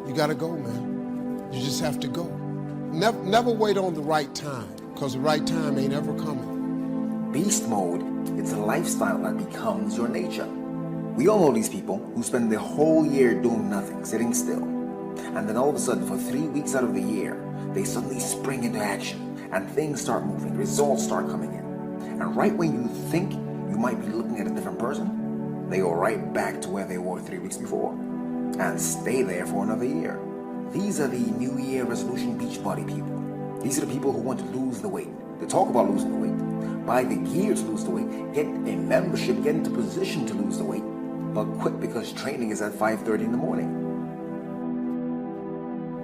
You gotta go, man. You just have to go. Never wait on the right time, because the right time ain't ever coming. Beast mode, it's a lifestyle that becomes your nature. We all know these people who spend the whole year doing nothing, sitting still. And then all of a sudden, for 3 weeks out of the year, they suddenly spring into action and things start moving, results start coming in. And right when you think you might be looking at a different person, they go right back to where they were 3 weeks before and stay there for another year. These are the New Year resolution beach body people. These are the people who want to lose the weight. They talk about losing the weight, buy the gear to lose the weight, get a membership, get into position to lose the weight, but quit because training is at 5:30 in the morning.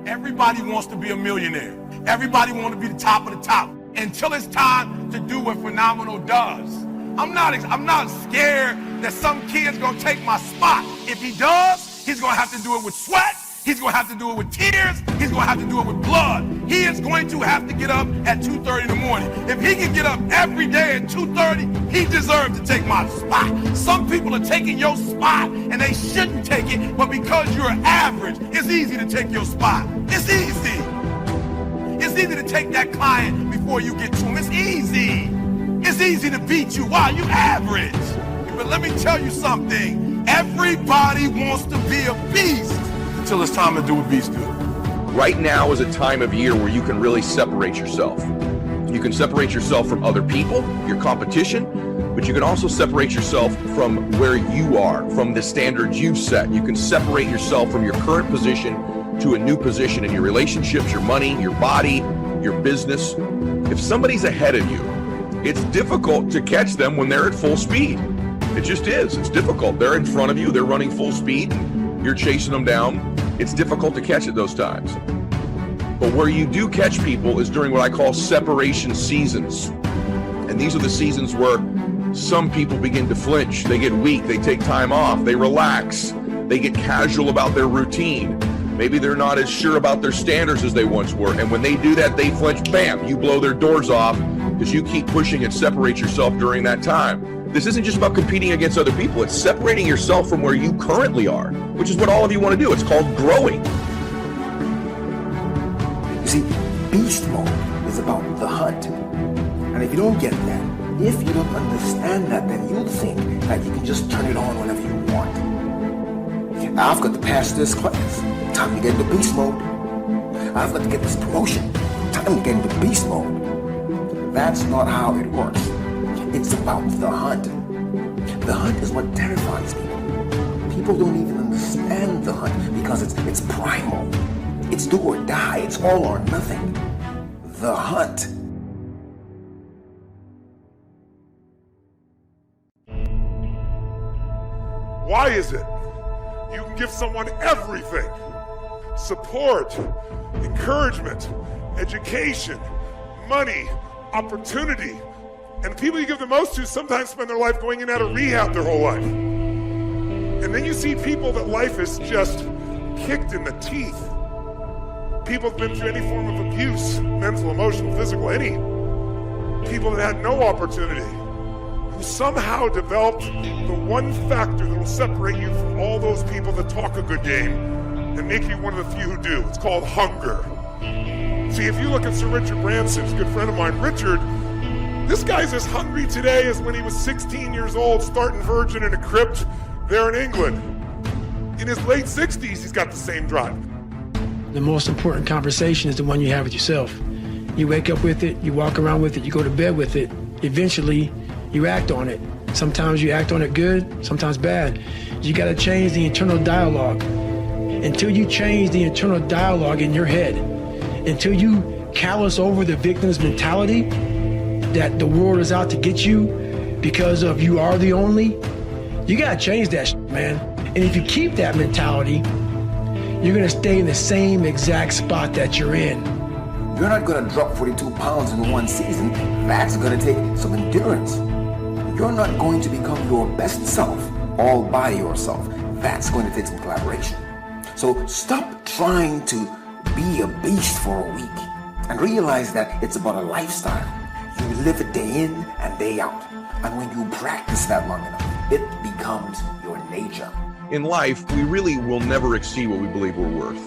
Everybody wants to be a millionaire. Everybody wants to be the top of the top until it's time to do what Phenomenal does. I'm not scared that some kid's gonna take my spot. If he does, he's gonna have to do it with sweat. He's gonna have to do it with tears. He's gonna have to do it with blood. He is going to have to get up at 2:30 in the morning. If he can get up every day at 2:30, he deserves to take my spot. Some people are taking your spot and they shouldn't take it, but because you're average, it's easy to take your spot. It's easy. It's easy to take that client before you get to him. It's easy. It's easy to beat you. Why? You average. But let me tell you something. Everybody wants to be a beast until it's time to do what beasts do. Right now is a time of year where you can really separate yourself. You can separate yourself from other people, your competition, but you can also separate yourself from where you are, from the standards you've set. You can separate yourself from your current position to a new position in your relationships, your money, your body, your business. If somebody's ahead of you, it's difficult to catch them when they're at full speed. It just is. It's difficult. They're in front of you. They're running full speed. You're chasing them down. It's difficult to catch at those times. But where you do catch people is during what I call separation seasons. And these are the seasons where some people begin to flinch. They get weak. They take time off. They relax. They get casual about their routine. Maybe they're not as sure about their standards as they once were. And when they do that, they flinch. Bam, you blow their doors off because you keep pushing and separate yourself during that time. This isn't just about competing against other people. It's separating yourself from where you currently are, which is what all of you want to do. It's called growing. You see, beast mode is about the hunt. And if you don't get that, if you don't understand that, then you'll think that you can just turn it on whenever you want. I've got to pass this class. Time to get into beast mode. I've got to get this promotion. Time to get into beast mode. That's not how it works. It's about the hunt. The hunt is what terrifies people. People don't even understand the hunt because it's primal. It's do or die. It's all or nothing. The hunt. Why is it you can give someone everything? Support, encouragement, education, money, opportunity. And the people you give the most to sometimes spend their life going in and out of rehab their whole life. And then you see people that life is just kicked in the teeth. People have been through any form of abuse, mental, emotional, physical, any. People that had no opportunity, who somehow developed the one factor that will separate you from all those people that talk a good game and make you one of the few who do. It's called hunger. See, if you look at Sir Richard Branson's a good friend of mine, Richard, this guy's as hungry today as when he was 16 years old, starting virgin in a crypt there in England. In his late 60s, he's got the same drive. The most important conversation is the one you have with yourself. You wake up with it, you walk around with it, you go to bed with it. Eventually, you act on it. Sometimes you act on it good, sometimes bad. You gotta change the internal dialogue. Until you change the internal dialogue in your head, until you callous over the victim's mentality, that the world is out to get you because of you are the only, you gotta change that shit, man. And if you keep that mentality, you're gonna stay in the same exact spot that you're in. You're not gonna drop 42 pounds in one season. That's gonna take some endurance. You're not going to become your best self all by yourself. That's going to take some collaboration. So stop trying to be a beast for a week and realize that it's about a lifestyle. You live it day in and day out. And when you practice that long enough, it becomes your nature. In life, we really will never exceed what we believe we're worth.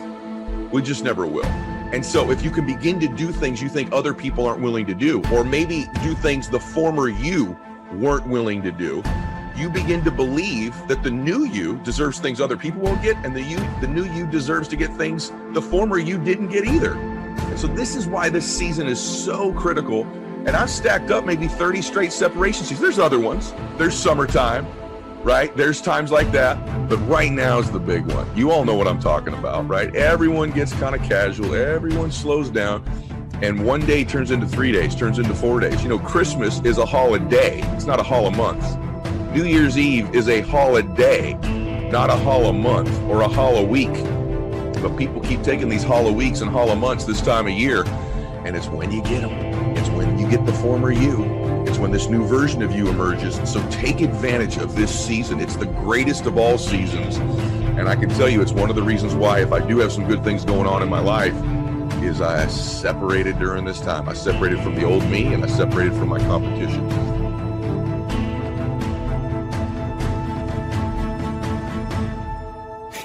We just never will. And so if you can begin to do things you think other people aren't willing to do, or maybe do things the former you weren't willing to do, you begin to believe that the new you deserves things other people won't get, and the new you deserves to get things the former you didn't get either. And so this is why this season is so critical. And I've stacked up maybe 30 straight separation seasons. There's other ones. There's summertime, right? There's times like that. But right now is the big one. You all know what I'm talking about, right? Everyone gets kind of casual. Everyone slows down. And one day turns into 3 days, turns into 4 days. You know, Christmas is a holiday. It's not a hol-a-month. New Year's Eve is a holiday, not a hol-a-month or a hol-a-week. But people keep taking these hol-a-weeks and hol-a-months this time of year, and it's when you get them. It's when you get the former you. It's when this new version of you emerges. And so take advantage of this season. It's the greatest of all seasons. And I can tell you it's one of the reasons why, if I do have some good things going on in my life, is I separated during this time. I separated from the old me, and I separated from my competition.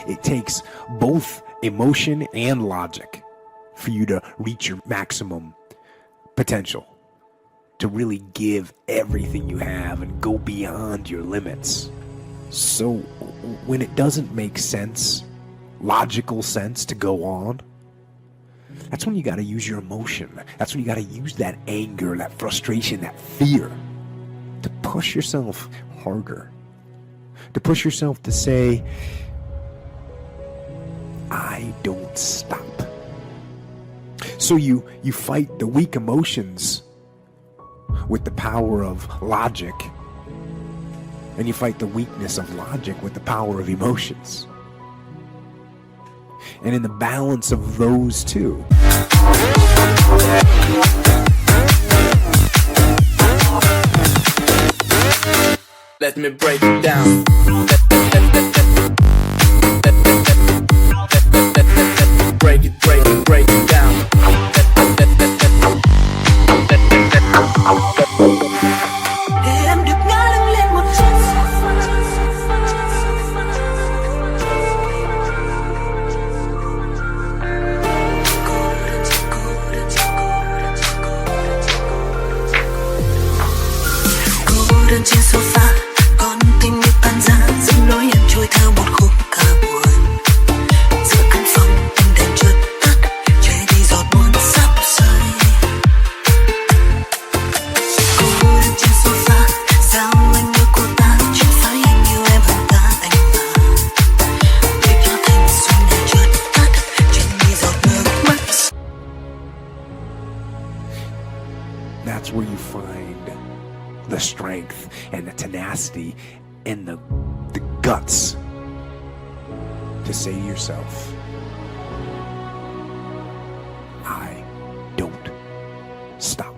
It takes both emotion and logic for you to reach your maximum potential, to really give everything you have and go beyond your limits. So when it doesn't make sense, logical sense to go on, that's when you got to use your emotion. That's when you got to use that anger, that frustration, that fear to push yourself harder, to push yourself to say, I don't stop. So you fight the weak emotions with the power of logic, and you fight the weakness of logic with the power of emotions. And in the balance of those two, let me break it down. Break it down. Để em được ngã lưng lên một chút. Cô đơn trên sofa, con tim như tan rã, dẫn lối em trôi theo một khúc ca buồn. Giữa căn phòng ánh đèn chợt tắt, che đi giọt buồn sắp rơi. Cô đơn trên sofa, sao anh yêu cô ta, chẳng phải anh yêu em hơn cả anh mà. Để cho thanh xuân đèn chợt tắt, che đi giọt nước mắt. that's where you find the strength and the tenacity and the guts to say to yourself, I don't stop.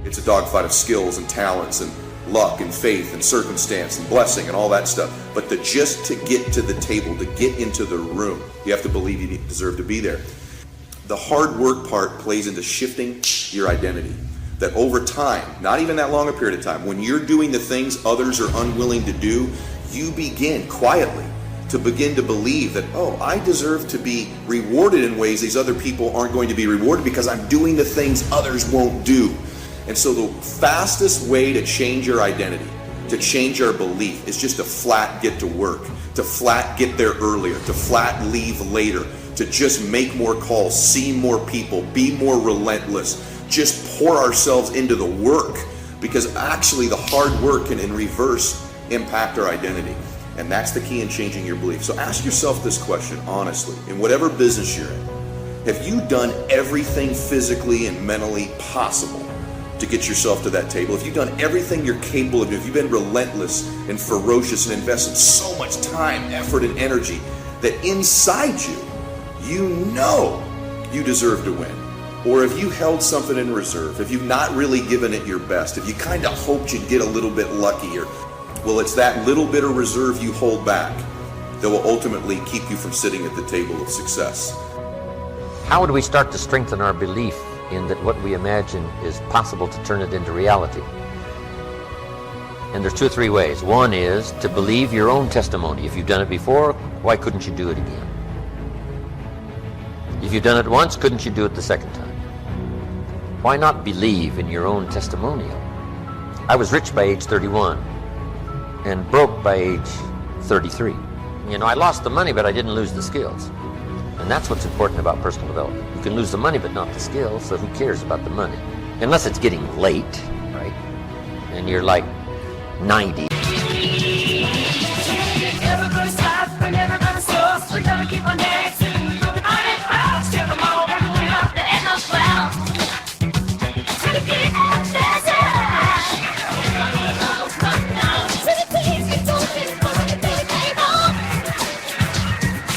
It's a dogfight of skills and talents and luck and faith and circumstance and blessing and all that stuff. But just to get to the table, to get into the room, you have to believe you deserve to be there. The hard work part plays into shifting your identity. That over time, not even that long a period of time, when you're doing the things others are unwilling to do, you begin quietly to begin to believe that, oh, I deserve to be rewarded in ways these other people aren't going to be rewarded because I'm doing the things others won't do. And so the fastest way to change your identity, to change our belief, is just to flat get to work, to flat get there earlier, to flat leave later, to just make more calls, see more people, be more relentless, just pour ourselves into the work, because actually the hard work can in reverse impact our identity. And that's the key in changing your belief. So ask yourself this question honestly, in whatever business you're in. Have you done everything physically and mentally possible to get yourself to that table? If you've done everything you're capable of doing, if you've been relentless and ferocious and invested so much time, effort, and energy that inside you, you know you deserve to win. Or if you held something in reserve, if you've not really given it your best, if you kind of hoped you'd get a little bit luckier, well, it's that little bit of reserve you hold back that will ultimately keep you from sitting at the table of success. How would we start to strengthen our belief in that what we imagine is possible to turn it into reality? And there's 2 or 3 ways. One is to believe your own testimony. If you've done it before, why couldn't you do it again? If you've done it once, couldn't you do it the second time? Why not believe in your own testimonial? I was rich by age 31 and broke by age 33. You know, I lost the money, but I didn't lose the skills. And that's what's important about personal development. You can lose the money, but not the skills, so who cares about the money? Unless it's getting late, right? And you're like 90. Everybody's life and everybody's source. We gotta keep on dancing. Moving on and out. Still the more we're moving up the end of well. To the beat of the desert. To the peace, we don't feel it for the big table.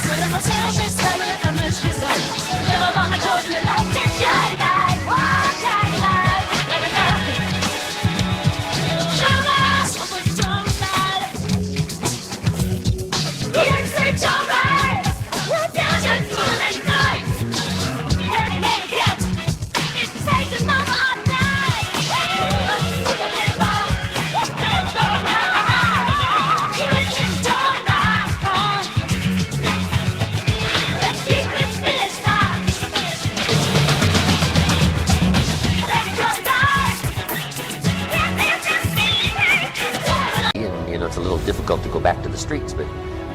So let myself be silent and miss yourself. Never want to go to the light. Just shine light. One shine light. Let it go. Show us what we're strong side. It's alright. We're down to full and night. Hey, hey, yeah. It's taking my heart night. Let's keep it finished now. And, you know, it's a little difficult to go back to the streets, but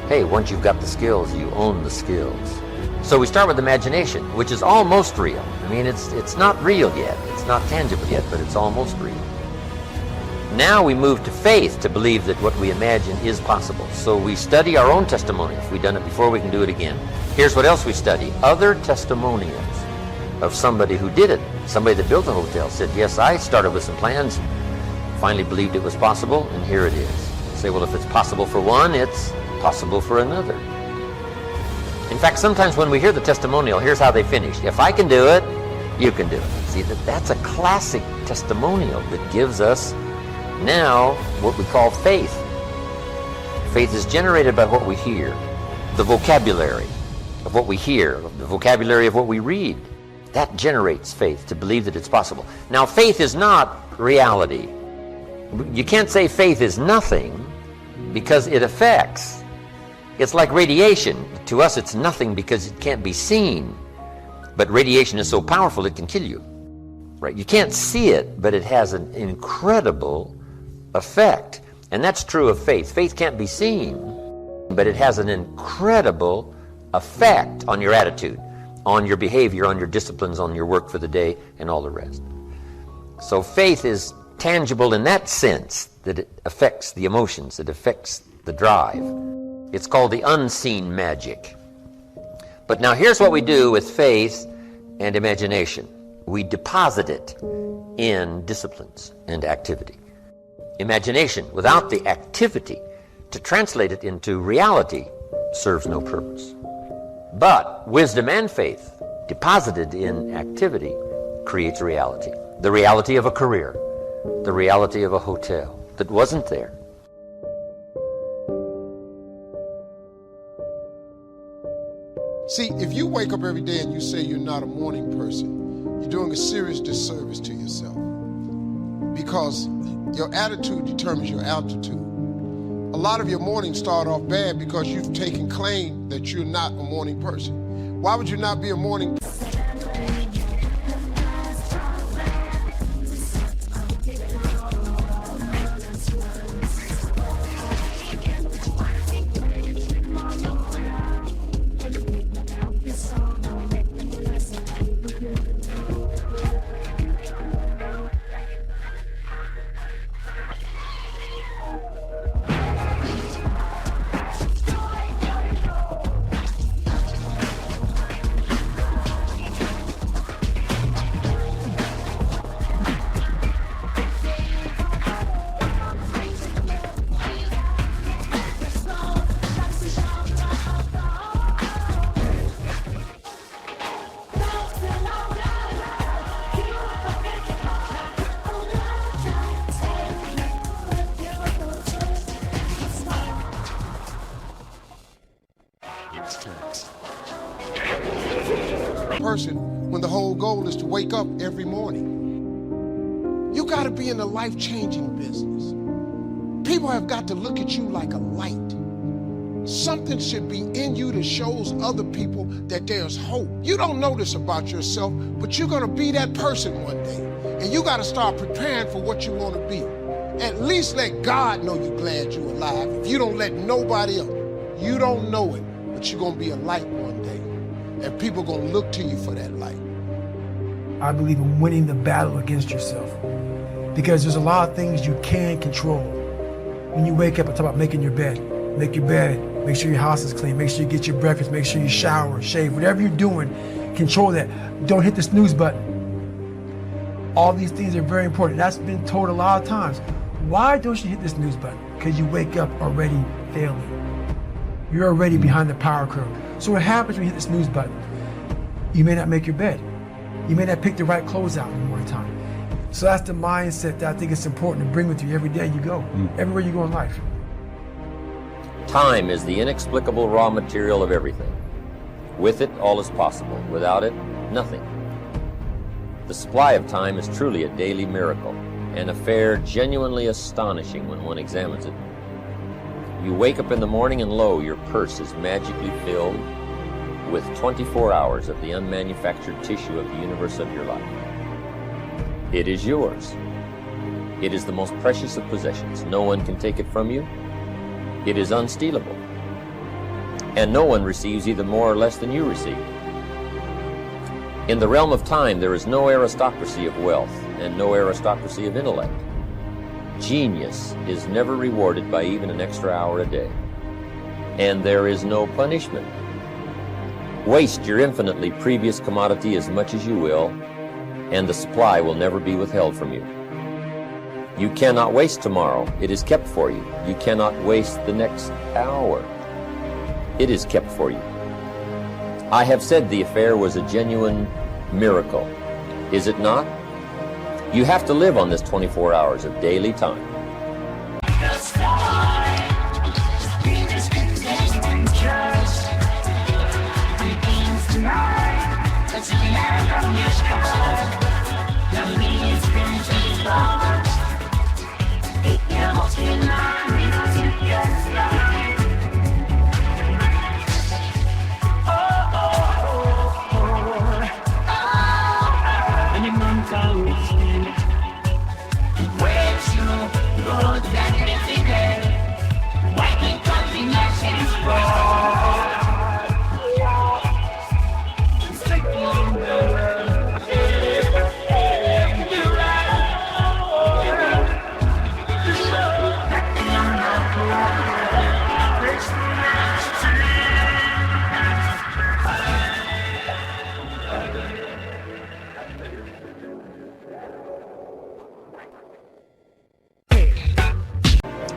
hey, once you've got the skills, you own the skills. So we start with imagination, which is almost real. I mean, it's not real yet. It's not tangible yet, but it's almost real. Now we move to faith, to believe that what we imagine is possible. So we study our own testimony. If we've done it before, we can do it again. Here's what else we study. Other testimonials of somebody who did it. Somebody that built a hotel said, yes, I started with some plans, finally believed it was possible, and here it is. You say, well, if it's possible for one, it's possible for another. In fact, sometimes when we hear the testimonial, here's how they finish. If I can do it, you can do it. See, that's a classic testimonial that gives us now what we call faith. Faith is generated by what we hear, the vocabulary of what we hear, the vocabulary of what we read. That generates faith, to believe that it's possible. Now, faith is not reality. You can't say faith is nothing, because it affects. It's like radiation. To us, it's nothing because it can't be seen. But radiation is so powerful, it can kill you. Right? You can't see it, but it has an incredible effect. And that's true of faith. Faith can't be seen, but it has an incredible effect on your attitude, on your behavior, on your disciplines, on your work for the day, and all the rest. So faith is tangible in that sense, that it affects the emotions, it affects the drive. It's called the unseen magic. But now here's what we do with faith and imagination. We deposit it in disciplines and activity. Imagination, without the activity to translate it into reality, serves no purpose. But wisdom and faith, deposited in activity, creates reality. The reality of a career, the reality of a hotel that wasn't there. See, if you wake up every day and you say you're not a morning person, you're doing a serious disservice to yourself. Because your attitude determines your altitude. A lot of your mornings start off bad because you've taken claim that you're not a morning person. Why would you not be a morning person? Person when the whole goal is to wake up every morning. You got to be in the life-changing business. People have got to look at you like a light. Something should be in you that shows other people that there's hope. You don't know this about yourself, but you're gonna be that person one day. And you gotta start preparing for what you wanna be. At least let God know you're glad you're alive. If you don't let nobody else, you don't know it, but you're gonna be a light one day. And people gonna look to you for that light. I believe in winning the battle against yourself, because there's a lot of things you can control. When you wake up, I talk about making your bed. Make your bed, make sure your house is clean, make sure you get your breakfast, make sure you shower, shave, whatever you're doing, control that. Don't hit the snooze button. All these things are very important. That's been told a lot of times. Why don't you hit the snooze button? Because you wake up already failing. You're already behind the power curve. So what happens when you hit the snooze button? You may not make your bed. You may not pick the right clothes out in the morning time. So that's the mindset that I think it's important to bring with you every day you go, everywhere you go in life. Time is the inexplicable raw material of everything. With it, all is possible. Without it, nothing. The supply of time is truly a daily miracle, an affair genuinely astonishing when one examines it. You wake up in the morning and lo, your purse is magically filled with 24 hours of the unmanufactured tissue of the universe of your life. It is yours. It is the most precious of possessions. No one can take it from you. It is unstealable. And no one receives either more or less than you receive. In the realm of time, there is no aristocracy of wealth and no aristocracy of intellect. Genius is never rewarded by even an extra hour a day. And there is no punishment. Waste your infinitely previous commodity as much as you will, and the supply will never be withheld from you. You cannot waste tomorrow. It is kept for you. You cannot waste the next hour. It is kept for you. I have said the affair was a genuine miracle. Is it not? You have to live on this 24 hours of daily time.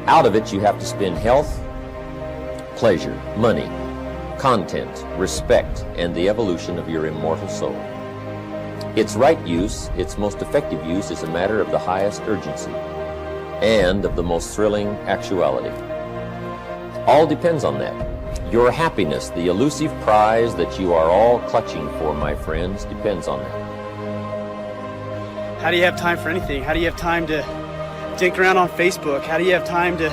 Out of it, you have to spend health, pleasure, money, content, respect, and the evolution of your immortal soul. Its right use, its most effective use, is a matter of the highest urgency and of the most thrilling actuality. All depends on that. Your happiness, the elusive prize that you are all clutching for, my friends, depends on that. How do you have time for anything? How do you have time to dink around on Facebook? How do you have time to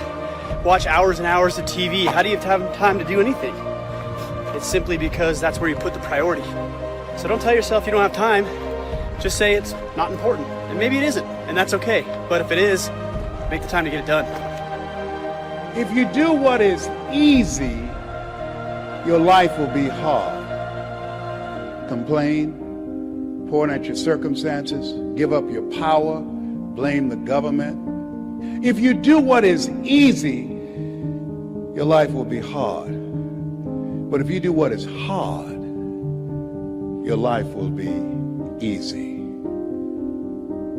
watch hours and hours of TV? How do you have time to do anything? It's simply because that's where you put the priority. So don't tell yourself you don't have time. Just say it's not important. And maybe it isn't, and that's okay. But if it is, make the time to get it done. If you do what is easy, your life will be hard. Complain, point at your circumstances, give up your power, blame the government. If you do what is easy, your life will be hard. But if you do what is hard, your life will be easy.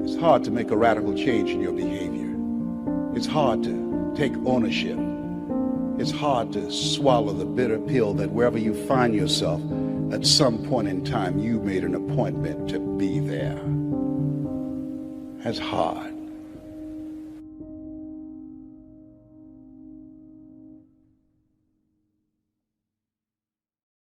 It's hard to make a radical change in your behavior. It's hard to take ownership. It's hard to swallow the bitter pill that wherever you find yourself, at some point in time, you made an appointment to be there. That's hard.